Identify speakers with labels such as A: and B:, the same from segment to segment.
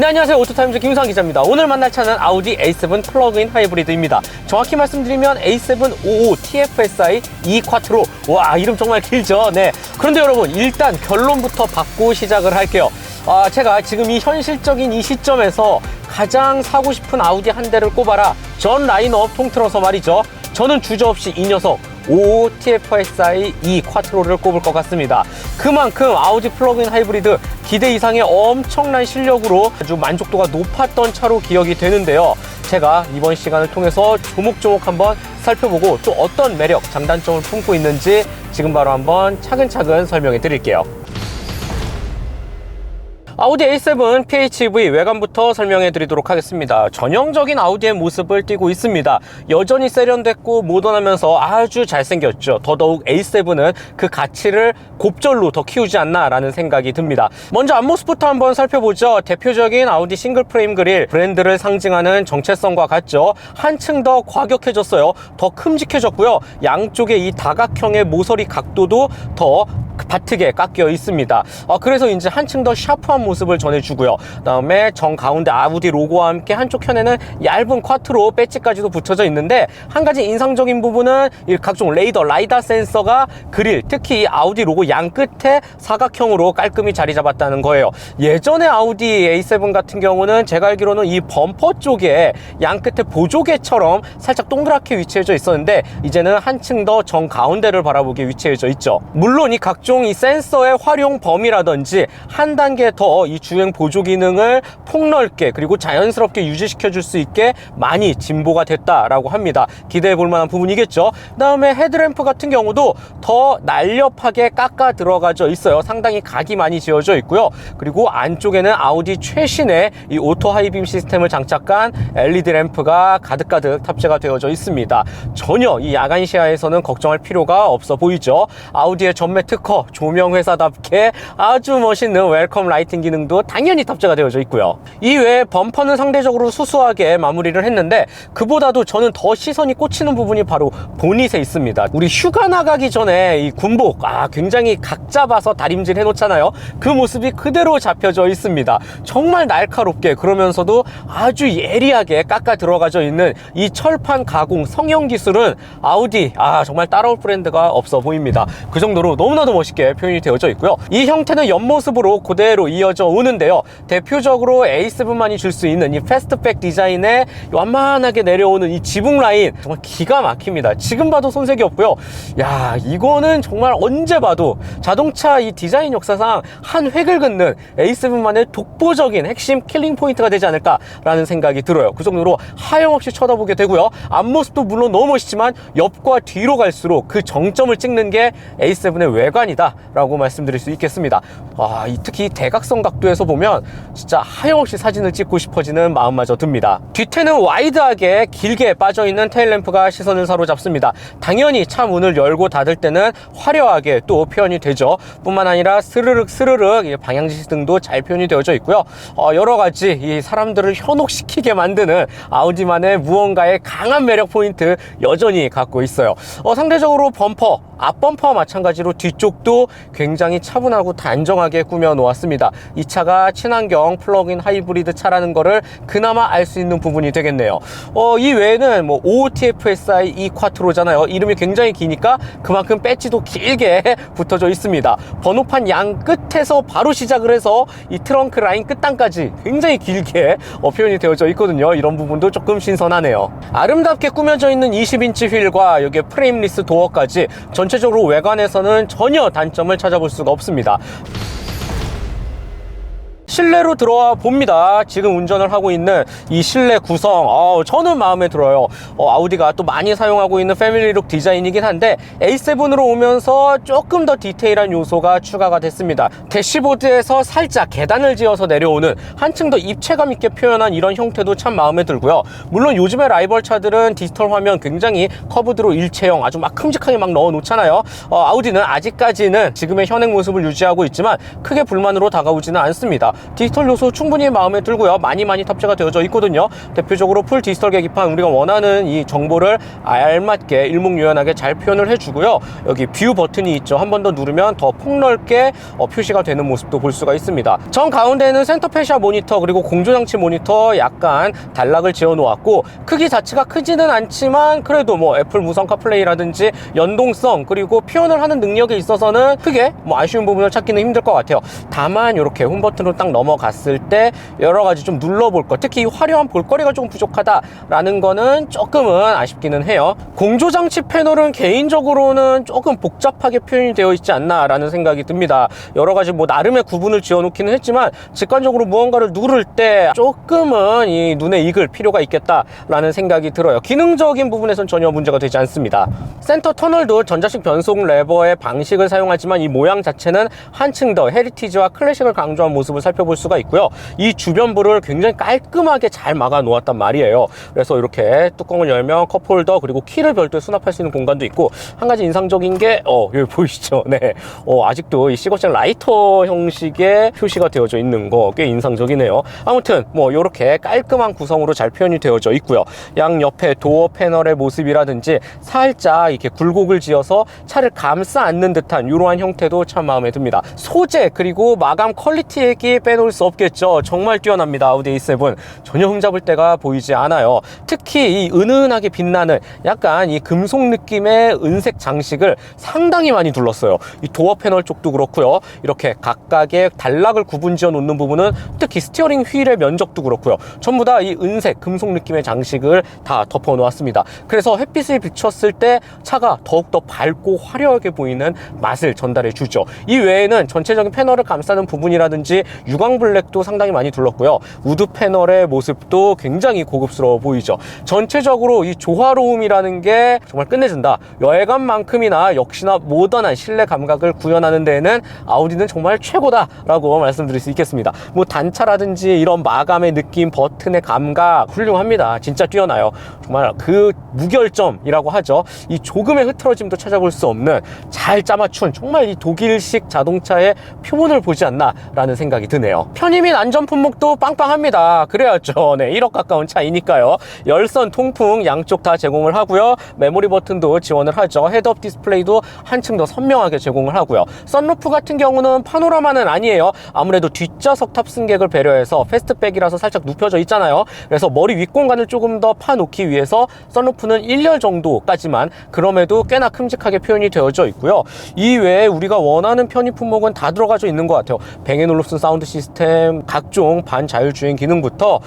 A: 네, 안녕하세요. 오토타임즈 김우상 기자입니다. 오늘 만날 차는 아우디 A7 플러그인 하이브리드입니다. 정확히 말씀드리면 A7 55 TFSI E 쿼트로. 와, 이름 정말 길죠? 네. 그런데 여러분, 일단 결론부터 받고 시작을 할게요. 제가 지금 이 현실적인 이 시점에서 가장 사고 싶은 아우디 한 대를 꼽아라. 전 라인업 통틀어서 말이죠. 저는 주저없이 이 녀석 55 TFSI E 쿼트로를 꼽을 것 같습니다. 그만큼 아우디 플러그인 하이브리드 기대 이상의 엄청난 실력으로 아주 만족도가 높았던 차로 기억이 되는데요. 제가 이번 시간을 통해서 조목조목 한번 살펴보고 또 어떤 매력, 장단점을 품고 있는지 지금 바로 한번 차근차근 설명해 드릴게요. 아우디 A7 PHEV 외관부터 설명해 드리도록 하겠습니다. 전형적인 아우디의 모습을 띠고 있습니다. 여전히 세련됐고 모던하면서 아주 잘생겼죠. 더더욱 A7은 그 가치를 곱절로 더 키우지 않나 라는 생각이 듭니다. 먼저 앞모습부터 한번 살펴보죠. 대표적인 아우디 싱글 프레임 그릴, 브랜드를 상징하는 정체성과 같죠. 한층 더 과격해졌어요. 더 큼직해졌고요. 양쪽의 이 다각형의 모서리 각도도 더 바트게 깎여 있습니다. 그래서 이제 한층 더 샤프한 모습을 전해주고요. 그다음에 정 가운데 아우디 로고와 함께 한쪽 편에는 얇은 쿼트로 배지까지도 붙여져 있는데, 한 가지 인상적인 부분은 이 각종 레이더, 라이다 센서가 그릴, 특히 아우디 로고 양 끝에 사각형으로 깔끔히 자리 잡았다는 거예요. 예전에 아우디 A7 같은 경우는 제가 알기로는 이 범퍼 쪽에 양 끝에 보조개처럼 살짝 동그랗게 위치해져 있었는데, 이제는 한층 더 정 가운데를 바라보게 위치해져 있죠. 물론 이 각종 이 센서의 활용 범위라든지 한 단계 더 이 주행 보조 기능을 폭넓게 그리고 자연스럽게 유지시켜 줄 수 있게 많이 진보가 됐다라고 합니다. 기대해 볼 만한 부분이겠죠. 그다음에 헤드램프 같은 경우도 더 날렵하게 깎아 들어가져 있어요. 상당히 각이 많이 지어져 있고요. 그리고 안쪽에는 아우디 최신의 이 오토 하이빔 시스템을 장착한 LED 램프가 가득가득 탑재가 되어져 있습니다. 전혀 이 야간 시야에서는 걱정할 필요가 없어 보이죠. 아우디의 전매 특허, 조명 회사답게 아주 멋있는 웰컴 라이팅 기능도 당연히 탑재가 되어져 있고요. 이외에 범퍼는 상대적으로 수수하게 마무리를 했는데, 그보다도 저는 더 시선이 꽂히는 부분이 바로 보닛에 있습니다. 우리 휴가 나가기 전에 이 군복 굉장히 각 잡아서 다림질 해놓잖아요. 그 모습이 그대로 잡혀져 있습니다. 정말 날카롭게, 그러면서도 아주 예리하게 깎아 들어가져 있는 이 철판 가공 성형 기술은 아우디 정말 따라올 브랜드가 없어 보입니다. 그 정도로 너무나도 멋있게 표현이 되어져 있고요. 이 형태는 옆모습으로 그대로 이어져 오는데요. 대표적으로 A7만이 줄 수 있는 이 패스트백 디자인에 완만하게 내려오는 이 지붕 라인, 정말 기가 막힙니다. 지금 봐도 손색이 없고요. 야, 이거는 정말 언제 봐도 자동차 이 디자인 역사상 한 획을 긋는 A7만의 독보적인 핵심 킬링 포인트가 되지 않을까라는 생각이 들어요. 그 정도로 하염없이 쳐다보게 되고요. 앞모습도 물론 너무 멋있지만 옆과 뒤로 갈수록 그 정점을 찍는 게 A7의 외관이다 라고 말씀드릴 수 있겠습니다. 특히 대각선 각도에서 보면 진짜 하염없이 사진을 찍고 싶어지는 마음마저 듭니다. 뒤태는 와이드하게 길게 빠져있는 테일램프가 시선을 사로잡습니다. 당연히 차 문을 열고 닫을 때는 화려하게 또 표현이 되죠. 뿐만 아니라 스르륵 방향지시 등도 잘 표현이 되어져 있고요. 여러가지 이 사람들을 현혹시키게 만드는 아우디만의 무언가의 강한 매력 포인트 여전히 갖고 있어요. 상대적으로 범퍼, 앞범퍼와 마찬가지로 뒤쪽도 굉장히 차분하고 단정하게 꾸며 놓았습니다. 이 차가 친환경 플러그인 하이브리드 차라는 거를 그나마 알 수 있는 부분이 되겠네요. 이 외에는 뭐 OTFSI E 쿼트로잖아요. 이름이 굉장히 기니까 그만큼 배지도 길게 붙어져 있습니다. 번호판 양 끝에서 바로 시작을 해서 이 트렁크 라인 끝단까지 굉장히 길게 표현이 되어져 있거든요. 이런 부분도 조금 신선하네요. 아름답게 꾸며져 있는 20인치 휠과 여기에 프레임리스 도어까지 전체적으로 외관에서는 전혀 단점을 찾아볼 수가 없습니다. 실내로 들어와 봅니다. 지금 운전을 하고 있는 이 실내 구성, 저는 마음에 들어요. 아우디가 또 많이 사용하고 있는 패밀리룩 디자인이긴 한데 A7으로 오면서 조금 더 디테일한 요소가 추가가 됐습니다. 대시보드에서 살짝 계단을 지어서 내려오는, 한층 더 입체감 있게 표현한 이런 형태도 참 마음에 들고요. 물론 요즘의 라이벌 차들은 디지털 화면 굉장히 커브드로 일체형 아주 막 큼직하게 막 넣어 놓잖아요. 아우디는 아직까지는 지금의 현행 모습을 유지하고 있지만 크게 불만으로 다가오지는 않습니다. 디지털 요소 충분히 마음에 들고요. 많이 탑재가 되어져 있거든요. 대표적으로 풀 디지털 계기판, 우리가 원하는 이 정보를 알맞게 일목요연하게 잘 표현을 해주고요. 여기 뷰 버튼이 있죠. 한 번 더 누르면 더 폭넓게 표시가 되는 모습도 볼 수가 있습니다. 정 가운데는 센터 페시아 모니터, 그리고 공조장치 모니터 약간 단락을 지어 놓았고, 크기 자체가 크지는 않지만 그래도 뭐 애플 무선 카플레이라든지 연동성, 그리고 표현을 하는 능력에 있어서는 크게 뭐 아쉬운 부분을 찾기는 힘들 것 같아요. 다만 이렇게 홈 버튼으로 딱 넘어갔을 때 여러 가지 좀 눌러볼 것, 특히 이 화려한 볼거리가 조금 부족하다라는 거는 조금은 아쉽기는 해요. 공조장치 패널은 개인적으로는 조금 복잡하게 표현이 되어 있지 않나 라는 생각이 듭니다. 여러 가지 뭐 나름의 구분을 지어 놓기는 했지만 직관적으로 무언가를 누를 때 조금은 이 눈에 익을 필요가 있겠다라는 생각이 들어요. 기능적인 부분에선 전혀 문제가 되지 않습니다. 센터 터널도 전자식 변속 레버의 방식을 사용하지만 이 모양 자체는 한층 더 헤리티지와 클래식을 강조한 모습을 살펴볼 수가 있고요. 이 주변부를 굉장히 깔끔하게 잘 막아 놓았단 말이에요. 그래서 이렇게 뚜껑을 열면 컵홀더, 그리고 키를 별도에 수납할 수 있는 공간도 있고, 한 가지 인상적인 게 여기 보이시죠? 네, 아직도 이 시거잭 라이터 형식의 표시가 되어져 있는 거 꽤 인상적이네요. 아무튼 뭐 이렇게 깔끔한 구성으로 잘 표현이 되어져 있고요. 양 옆에 도어 패널의 모습이라든지 살짝 이렇게 굴곡을 지어서 차를 감싸 안는 듯한 이러한 형태도 참 마음에 듭니다. 소재 그리고 마감 퀄리티 얘기 빼놓을 수 없겠죠. 정말 뛰어납니다. 아우디 A7 전혀 흠잡을 데가 보이지 않아요. 특히 이 은은하게 빛나는 약간 이 금속 느낌의 은색 장식을 상당히 많이 둘렀어요. 이 도어 패널 쪽도 그렇고요. 이렇게 각각의 단락을 구분 지어 놓는 부분은 특히 스티어링 휠의 면적도 그렇고요. 전부 다 이 은색 금속 느낌의 장식을 다 덮어 놓았습니다. 그래서 햇빛을 비췄을 때 차가 더욱더 밝고 화려하게 보이는 맛을 전달해 주죠. 이 외에는 전체적인 패널을 감싸는 부분이라든지 유광 블랙도 상당히 많이 둘렀고요. 우드 패널의 모습도 굉장히 고급스러워 보이죠. 전체적으로 이 조화로움이라는 게 정말 끝내준다. 외관만큼이나 역시나 모던한 실내 감각을 구현하는 데에는 아우디는 정말 최고다라고 말씀드릴 수 있겠습니다. 뭐 단차라든지 이런 마감의 느낌, 버튼의 감각 훌륭합니다. 진짜 뛰어나요. 정말 그 무결점이라고 하죠. 이 조금의 흐트러짐도 찾아볼 수 없는 잘 짜맞춘 정말 이 독일식 자동차의 표본을 보지 않나 라는 생각이 드네요. 편의 및 안전 품목도 빵빵합니다. 그래야죠. 네, 1억 가까운 차이니까요. 열선, 통풍 양쪽 다 제공을 하고요. 메모리 버튼도 지원을 하죠. 헤드업 디스플레이도 한층 더 선명하게 제공을 하고요. 썬루프 같은 경우는 파노라마는 아니에요. 아무래도 뒷좌석 탑승객을 배려해서 패스트백이라서 살짝 눕혀져 있잖아요. 그래서 머리 윗공간을 조금 더 파놓기 위해서 썬루프는 1열 정도까지만, 그럼에도 꽤나 큼직하게 표현이 되어져 있고요. 이외에 우리가 원하는 편의 품목은 다 들어가져 있는 것 같아요. 뱅앤올uf슨 사운드 시스템, 각종 반자율주행 기능부터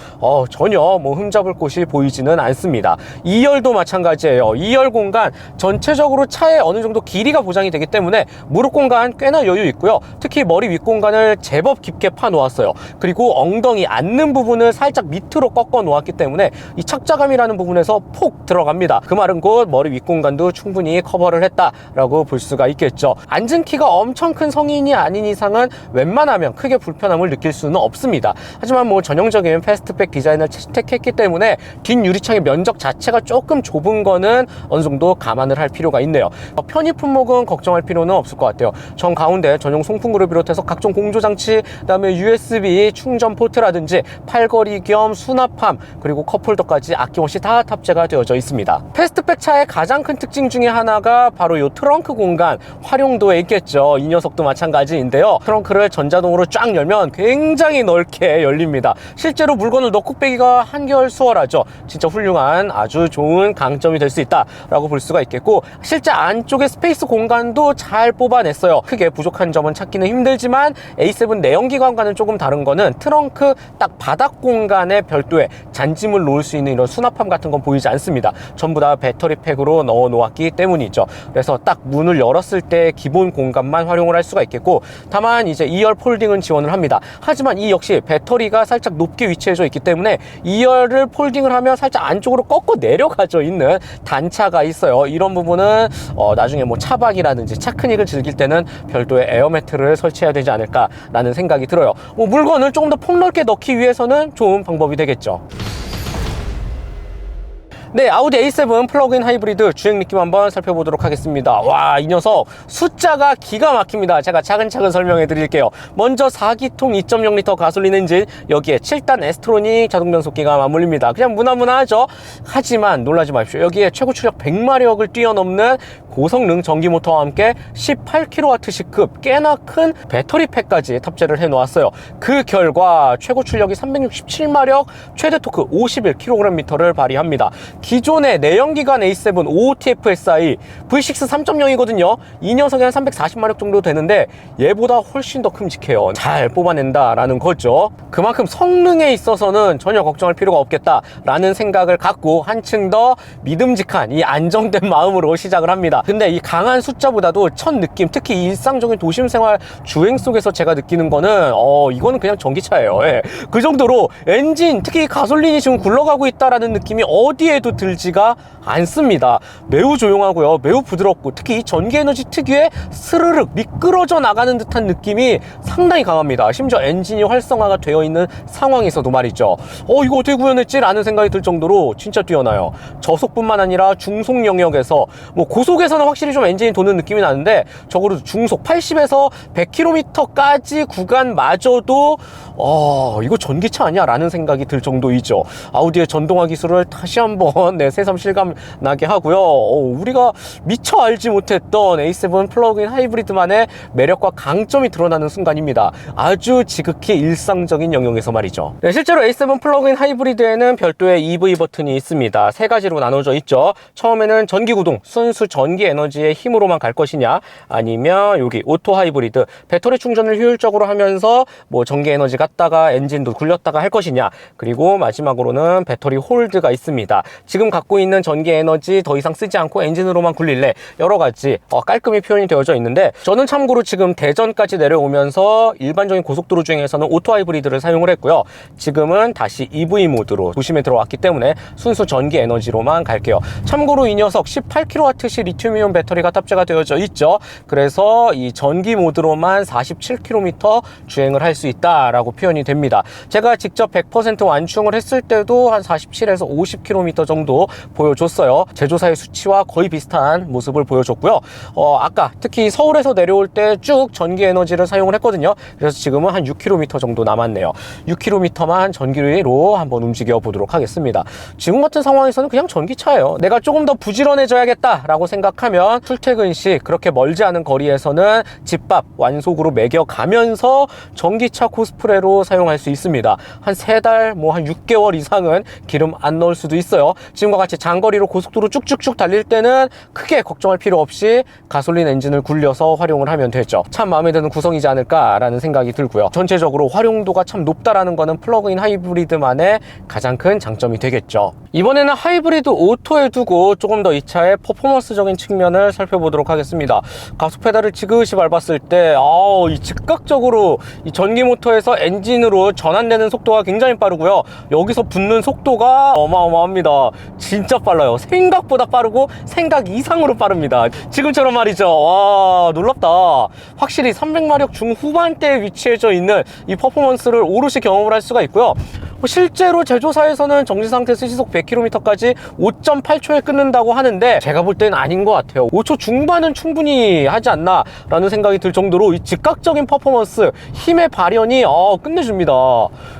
A: 전혀 뭐 흠잡을 곳이 보이지는 않습니다. 2열도 마찬가지예요. 2열 공간 전체적으로 차에 어느 정도 길이가 보장이 되기 때문에 무릎 공간 꽤나 여유 있고요. 특히 머리 윗공간을 제법 깊게 파 놓았어요. 그리고 엉덩이 앉는 부분을 살짝 밑으로 꺾어 놓았기 때문에 이 착자감이라는 부분에서 폭 들어갑니다. 그 말은 곧 머리 윗공간도 충분히 커버를 했다라고 볼 수가 있겠죠. 앉은 키가 엄청 큰 성인이 아닌 이상은 웬만하면 크게 불편함을 느낄 수는 없습니다. 하지만 뭐 전형적인 패스트백 디자인을 채택했기 때문에 뒷 유리창의 면적 자체가 조금 좁은 거는 어느 정도 감안을 할 필요가 있네요. 편의 품목은 걱정할 필요는 없을 것 같아요. 정 가운데 전용 송풍구를 비롯해서 각종 공조장치, 그다음에 USB 충전 포트라든지 팔걸이 겸 수납함, 그리고 컵홀더까지 아낌없이 다 탑재가 되어져 있습니다. 패스트백 차의 가장 큰 특징 중에 하나가 바로 이 트렁크 공간 활용도에 있겠죠. 이 녀석도 마찬가지인데요. 트렁크를 전자동으로 쫙 열면 굉장히 넓게 열립니다. 실제로 물건을 넣고 빼기가 한결 수월하죠. 진짜 훌륭한 아주 좋은 강점이 될 수 있다라고 볼 수가 있겠고, 실제 안쪽에 스페이스 공간도 잘 뽑아냈어요. 크게 부족한 점은 찾기는 힘들지만 A7 내연기관과는 조금 다른 거는 트렁크 딱 바닥 공간에 별도의 잔짐을 놓을 수 있는 이런 수납함 같은 건 보이지 않습니다. 전부 다 배터리 팩으로 넣어 놓았기 때문이죠. 그래서 딱 문을 열었을 때 기본 공간만 활용을 할 수가 있겠고, 다만 이제 2열 폴딩은 지원을 합니다. 하지만 이 역시 배터리가 살짝 높게 위치해져 있기 때문에 2열을 폴딩을 하면 살짝 안쪽으로 꺾어 내려가져 있는 단차가 있어요. 이런 부분은 나중에 뭐 차박이라든지 차크닉을 즐길 때는 별도의 에어매트를 설치해야 되지 않을까라는 생각이 들어요. 뭐 물건을 조금 더 폭넓게 넣기 위해서는 좋은 방법이 되겠죠. 네, 아우디 A7 플러그인 하이브리드 주행 느낌 한번 살펴보도록 하겠습니다. 와, 이 녀석 숫자가 기가 막힙니다. 제가 차근차근 설명해 드릴게요. 먼저 4기통 2.0L 가솔린 엔진, 여기에 7단 에스트로닉 자동 변속기가 맞물립니다. 그냥 무난무난하죠. 하지만 놀라지 마십시오. 여기에 최고 출력 100마력을 뛰어넘는 고성능 전기 모터와 함께 18kW급 꽤나 큰 배터리팩까지 탑재를 해 놓았어요. 그 결과 최고 출력이 367마력, 최대 토크 51kgm를 발휘합니다. 기존의 내연기관 A7 OOTFSI V6 3.0이거든요. 이 녀석이 한 340마력 정도 되는데 얘보다 훨씬 더 큼직해요. 잘 뽑아낸다라는 거죠. 그만큼 성능에 있어서는 전혀 걱정할 필요가 없겠다라는 생각을 갖고 한층 더 믿음직한 이 안정된 마음으로 시작을 합니다. 근데 이 강한 숫자보다도 첫 느낌, 특히 이 일상적인 도심생활 주행 속에서 제가 느끼는 거는 이거는 그냥 전기차예요. 예. 그 정도로 엔진, 특히 가솔린이 지금 굴러가고 있다라는 느낌이 어디에도 들지가 않습니다. 매우 조용하고요, 매우 부드럽고, 특히 이 전기에너지 특유의 스르륵 미끄러져 나가는 듯한 느낌이 상당히 강합니다. 심지어 엔진이 활성화가 되어 있는 상황에서도 말이죠. 이거 어떻게 구현했지? 라는 생각이 들 정도로 진짜 뛰어나요. 저속뿐만 아니라 중속 영역에서, 뭐 고속에서는 확실히 좀 엔진이 도는 느낌이 나는데, 적어도 중속 80에서 100km까지 구간마저도 이거 전기차 아니야? 라는 생각이 들 정도이죠. 아우디의 전동화 기술을 다시 한번 새삼 실감 나게 하고요. 우리가 미처 알지 못했던 A7 플러그인 하이브리드만의 매력과 강점이 드러나는 순간입니다. 아주 지극히 일상적인 영역에서 말이죠. 네, 실제로 A7 플러그인 하이브리드에는 별도의 EV 버튼이 있습니다. 세 가지로 나눠져 있죠. 처음에는 전기구동, 순수 전기 에너지의 힘으로만 갈 것이냐, 아니면 여기 오토 하이브리드, 배터리 충전을 효율적으로 하면서 뭐 전기 에너지 갔다가 엔진도 굴렸다가 할 것이냐, 그리고 마지막으로는 배터리 홀드가 있습니다. 지금 갖고 있는 전기 에너지 더 이상 쓰지 않고 엔진으로만 굴릴래, 여러 가지 깔끔히 표현이 되어져 있는데, 저는 참고로 지금 대전까지 내려오면서 일반적인 고속도로 주행에서는 오토 하이브리드를 사용을 했고요. 지금은 다시 EV 모드로 도심에 들어왔기 때문에 순수 전기 에너지로만 갈게요. 참고로 이 녀석 18kWh 리튬이온 배터리가 탑재가 되어져 있죠. 그래서 이 전기 모드로만 47km 주행을 할 수 있다라고 표현이 됩니다. 제가 직접 100% 완충을 했을 때도 한 47에서 50km 정도 보여줬어요. 제조사의 수치와 거의 비슷한 모습을 보여줬고요. 아까 특히 서울에서 내려올 때 쭉 전기 에너지를 사용을 했거든요. 그래서 지금은 한 6km 정도 남았네요. 6km만 전기로 한번 움직여 보도록 하겠습니다. 지금 같은 상황에서는 그냥 전기차예요. 내가 조금 더 부지런해져야겠다 라고 생각하면 출퇴근 시 그렇게 멀지 않은 거리에서는 집밥 완속으로 매겨가면서 전기차 코스프레로 사용할 수 있습니다. 한 3달, 뭐 한 6개월 이상은 기름 안 넣을 수도 있어요. 지금과 같이 장거리로 고속도로 쭉쭉쭉 달릴 때는 크게 걱정할 필요 없이 가솔린 엔진을 굴려서 활용을 하면 되죠. 참 마음에 드는 구성이지 않을까라는 생각이 들고요. 전체적으로 활용도가 참 높다라는 거는 플러그인 하이브리드만의 가장 큰 장점이 되겠죠. 이번에는 하이브리드 오토에 두고 조금 더 이 차의 퍼포먼스적인 측면을 살펴보도록 하겠습니다. 가속 페달을 지그시 밟았을 때 이 즉각적으로 이 전기 모터에서 엔진으로 전환되는 속도가 굉장히 빠르고요. 여기서 붙는 속도가 어마어마합니다. 진짜 빨라요. 생각보다 빠르고 생각 이상으로 빠릅니다. 지금처럼 말이죠. 와, 놀랍다. 확실히 300마력 중후반대에 위치해져 있는 이 퍼포먼스를 오롯이 경험을 할 수가 있고요. 실제로 제조사에서는 정지 상태에서 시속 100km까지 5.8초에 끊는다고 하는데, 제가 볼 때는 아닌 것 같아요. 5초 중반은 충분히 하지 않나 라는 생각이 들 정도로 이 즉각적인 퍼포먼스, 힘의 발현이 끝내줍니다.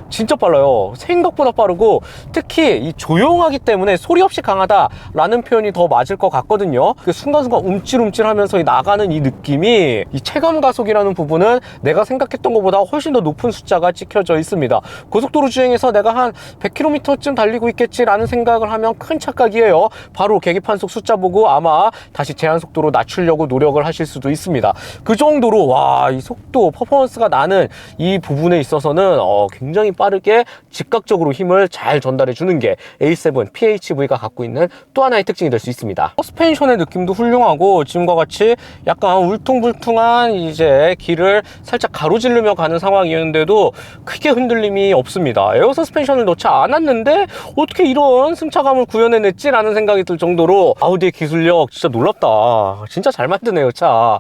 A: 진짜 빨라요. 생각보다 빠르고, 특히 이 조용하기 때문에 소리 없이 강하다라는 표현이 더 맞을 것 같거든요. 그 순간순간 움찔움찔하면서 나가는 이 느낌이, 이 체감 가속이라는 부분은 내가 생각했던 것보다 훨씬 더 높은 숫자가 찍혀져 있습니다. 고속도로 주행에서 내가 한 100km쯤 달리고 있겠지라는 생각을 하면 큰 착각이에요. 바로 계기판속 숫자 보고 아마 다시 제한 속도로 낮추려고 노력을 하실 수도 있습니다. 그 정도로 이 속도, 퍼포먼스가 나는 이 부분에 있어서는 굉장히 빠르게 즉각적으로 힘을 잘 전달해 주는 게 A7 PHEV가 갖고 있는 또 하나의 특징이 될 수 있습니다. 서스펜션의 느낌도 훌륭하고, 지금과 같이 약간 울퉁불퉁한 이제 길을 살짝 가로지르며 가는 상황이었는데도 크게 흔들림이 없습니다. 에어 서스펜션을 넣지 않았는데 어떻게 이런 승차감을 구현해냈지라는 생각이 들 정도로 아우디의 기술력 진짜 놀랍다. 진짜 잘 만드네요, 차.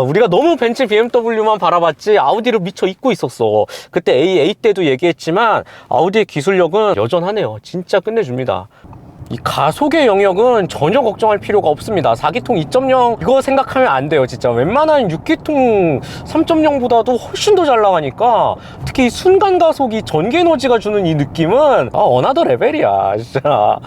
A: 우리가 너무 벤츠 BMW만 바라봤지 아우디를 미처 잊고 있었어. 그때 A8 때도 얘기했지만 아우디의 기술력은 여전하네요. 진짜 끝내줍니다. 이 가속의 영역은 전혀 걱정할 필요가 없습니다. 4기통 2.0 이거 생각하면 안 돼요. 진짜 웬만한 6기통 3.0보다도 훨씬 더 잘 나가니까, 특히 이 순간 가속이 전기 에너지가 주는 이 느낌은 어나더 레벨이야 진짜.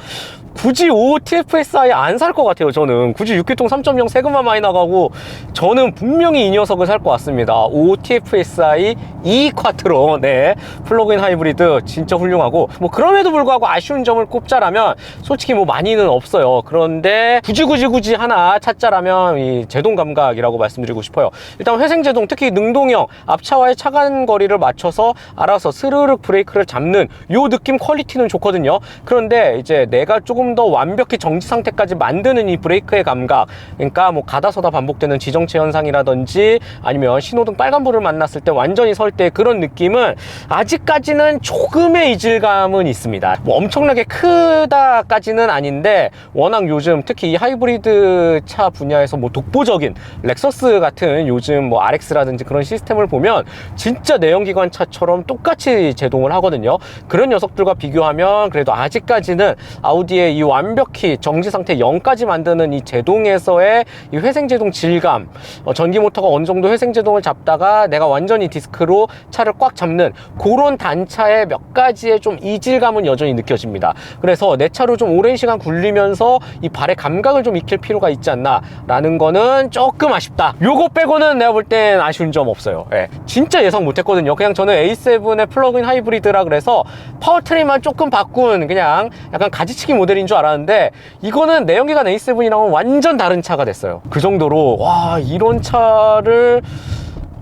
A: 굳이 5TFSI 안 살 것 같아요. 저는 굳이 6기통 3.0 세금만 많이 나가고, 저는 분명히 이 녀석을 살 것 같습니다. 5TFSI 2 쿼트로, 네, 플러그인 하이브리드 진짜 훌륭하고, 뭐 그럼에도 불구하고 아쉬운 점을 꼽자라면 솔직히 뭐 많이는 없어요. 그런데 굳이 하나 찾자라면 이 제동 감각이라고 말씀드리고 싶어요. 일단 회생제동, 특히 능동형 앞차와의 차간 거리를 맞춰서 알아서 스르륵 브레이크를 잡는 요 느낌 퀄리티는 좋거든요. 그런데 이제 내가 조금 더 완벽히 정지 상태까지 만드는 이 브레이크의 감각, 그러니까 뭐 가다서다 반복되는 지정체 현상이라든지 아니면 신호등 빨간불을 만났을 때 완전히 설 때 그런 느낌은 아직까지는 조금의 이질감은 있습니다. 뭐 엄청나게 크다까지는 아닌데, 워낙 요즘 특히 이 하이브리드 차 분야에서 뭐 독보적인 렉서스 같은 요즘 뭐 RX라든지 그런 시스템을 보면 진짜 내연기관 차처럼 똑같이 제동을 하거든요. 그런 녀석들과 비교하면 그래도 아직까지는 아우디의 이 완벽히 정지 상태 0까지 만드는 이 제동에서의 이 회생제동 질감, 전기 모터가 어느 정도 회생제동을 잡다가 내가 완전히 디스크로 차를 꽉 잡는 그런 단차의 몇 가지의 좀 이질감은 여전히 느껴집니다. 그래서 내 차로 좀 오랜 시간 굴리면서 이 발의 감각을 좀 익힐 필요가 있지 않나 라는 거는 조금 아쉽다. 요거 빼고는 내가 볼 땐 아쉬운 점 없어요. 예, 진짜 예상 못했거든요. 그냥 저는 A7의 플러그인 하이브리드라 그래서 파워트레인만 조금 바꾼 그냥 약간 가지치기 모델인 줄 알았는데, 이거는 내연기관 A7이랑은 완전 다른 차가 됐어요. 그 정도로 와, 이런 차를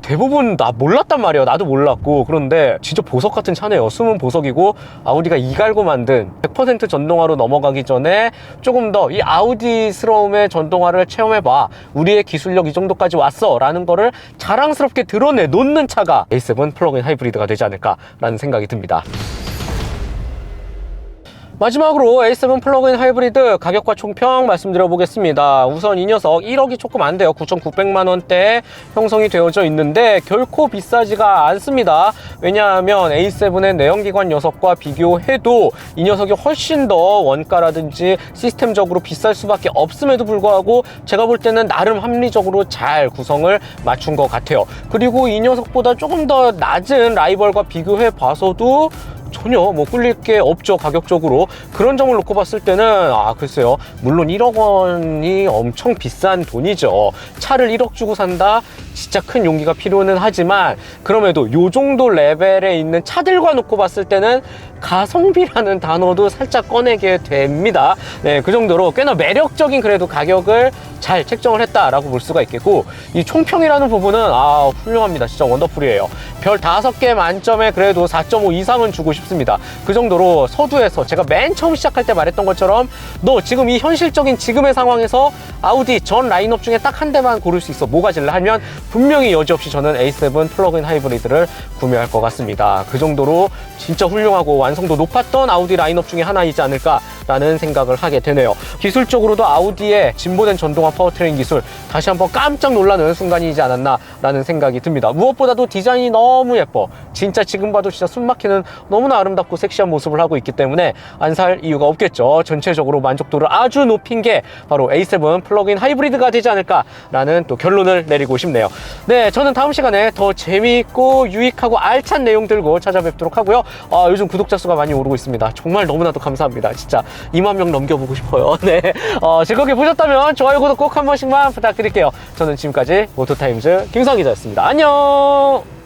A: 대부분 나 몰랐단 말이에요. 나도 몰랐고. 그런데 진짜 보석 같은 차네요. 숨은 보석이고, 아우디가 이갈고 만든 100% 전동화로 넘어가기 전에 조금 더 이 아우디스러움의 전동화를 체험해봐, 우리의 기술력 이 정도까지 왔어 라는 거를 자랑스럽게 드러내 놓는 차가 A7 플러그인 하이브리드가 되지 않을까 라는 생각이 듭니다. 마지막으로 A7 플러그인 하이브리드 가격과 총평 말씀드려 보겠습니다. 우선 이 녀석 1억이 조금 안 돼요. 9,900만원대에 형성이 되어져 있는데 결코 비싸지가 않습니다. 왜냐하면 A7의 내연기관 녀석과 비교해도 이 녀석이 훨씬 더 원가라든지 시스템적으로 비쌀 수밖에 없음에도 불구하고 제가 볼 때는 나름 합리적으로 잘 구성을 맞춘 것 같아요. 그리고 이 녀석보다 조금 더 낮은 라이벌과 비교해 봐서도 전혀 뭐 꿀릴 게 없죠. 가격적으로 그런 점을 놓고 봤을 때는 글쎄요, 물론 1억 원이 엄청 비싼 돈이죠. 차를 1억 주고 산다, 진짜 큰 용기가 필요는 하지만 그럼에도 요 정도 레벨에 있는 차들과 놓고 봤을 때는 가성비라는 단어도 살짝 꺼내게 됩니다. 네, 그 정도로 꽤나 매력적인 그래도 가격을 잘 책정을 했다라고 볼 수가 있겠고, 이 총평이라는 부분은 훌륭합니다. 진짜 원더풀이에요. 별 5개 만점에 그래도 4.5 이상은 주고 싶습니다. 그 정도로 서두에서 제가 맨 처음 시작할 때 말했던 것처럼 너 지금 이 현실적인 지금의 상황에서 아우디 전 라인업 중에 딱 한 대만 고를 수 있어, 뭐 가질래 하면 분명히 여지없이 저는 A7 플러그인 하이브리드를 구매할 것 같습니다. 그 정도로 진짜 훌륭하고 완성도 높았던 아우디 라인업 중에 하나이지 않을까라는 생각을 하게 되네요. 기술적으로도 아우디의 진보된 전동화 파워트레인 기술 다시 한번 깜짝 놀라는 순간이지 않았나라는 생각이 듭니다. 무엇보다도 디자인이 너무 예뻐. 진짜 지금 봐도 진짜 숨막히는 너무나 아름답고 섹시한 모습을 하고 있기 때문에 안 살 이유가 없겠죠. 전체적으로 만족도를 아주 높인 게 바로 A7 플러그인 하이브리드가 되지 않을까라는 또 결론을 내리고 싶네요. 네, 저는 다음 시간에 더 재미있고 유익하고 알찬 내용 들고 찾아뵙도록 하고요. 요즘 구독자 수가 많이 오르고 있습니다. 정말 너무나도 감사합니다. 진짜 2만 명 넘겨보고 싶어요. 네, 즐겁게 보셨다면 좋아요, 구독 꼭 한 번씩만 부탁드릴게요. 저는 지금까지 모토타임즈 김성 기자였습니다. 안녕.